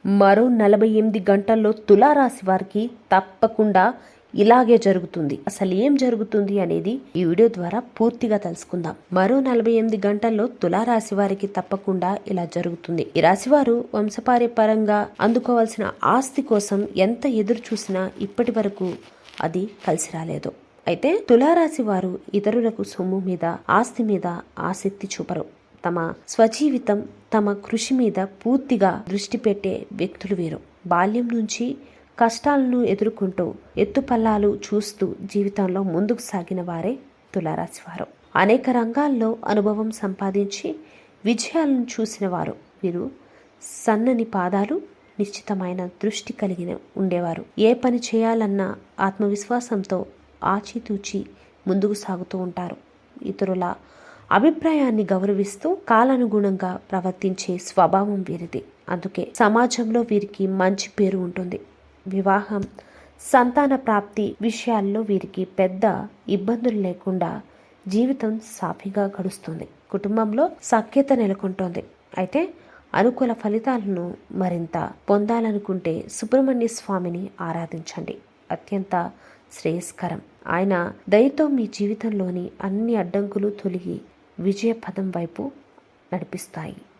మరో 48 గంటల్లో తులారాశి వారికి తప్పకుండా ఇలాగే జరుగుతుంది. అసలు ఏం జరుగుతుంది అనేది ఈ వీడియో ద్వారా పూర్తిగా తెలుసుకుందాం. మరో 48 గంటల్లో తులారాశి వారికి తప్పకుండా ఇలా జరుగుతుంది. ఈ రాశి వారు వంశపార్యపరంగా అందుకోవాల్సిన ఆస్తి కోసం ఎంత ఎదురు చూసినా ఇప్పటి వరకు అది కలిసి రాలేదు. అయితే తులారాశి వారు ఇతరులకు సొమ్ము మీద, ఆస్తి మీద ఆసక్తి చూపరు. తమ స్వజీవితం, తమ కృషి మీద పూర్తిగా దృష్టి పెట్టే వ్యక్తులు వీరు. బాల్యం నుంచి కష్టాలను ఎదుర్కొంటూ ఎత్తుపల్లాలు చూస్తూ జీవితంలో ముందుకు సాగిన వారే తులారాశి వారు. అనేక రంగాల్లో అనుభవం సంపాదించి విజయాలను చూసిన వారు వీరు. సన్నని పాదాలు, నిశ్చితమైన దృష్టి కలిగిన ఉండేవారు. ఏ పని చేయాలన్నా ఆత్మవిశ్వాసంతో ఆచితూచి ముందుకు సాగుతూ ఉంటారు. ఇతరుల అభిప్రాయాన్ని గౌరవిస్తూ కాలానుగుణంగా ప్రవర్తించే స్వభావం వీరిది. అందుకే సమాజంలో వీరికి మంచి పేరు ఉంటుంది. వివాహం, సంతాన ప్రాప్తి విషయాల్లో వీరికి పెద్ద ఇబ్బందులు లేకుండా జీవితం సాఫీగా గడుస్తుంది. కుటుంబంలో సఖ్యత నెలకొంటోంది. అయితే అనుకూల ఫలితాలను మరింత పొందాలనుకుంటే సుబ్రహ్మణ్య స్వామిని ఆరాధించండి. అత్యంత శ్రేయస్కరం. ఆయన దయతో మీ జీవితంలోని అన్ని అడ్డంకులు తొలగి విజయ పదం వైపు నడిపిస్తాయి.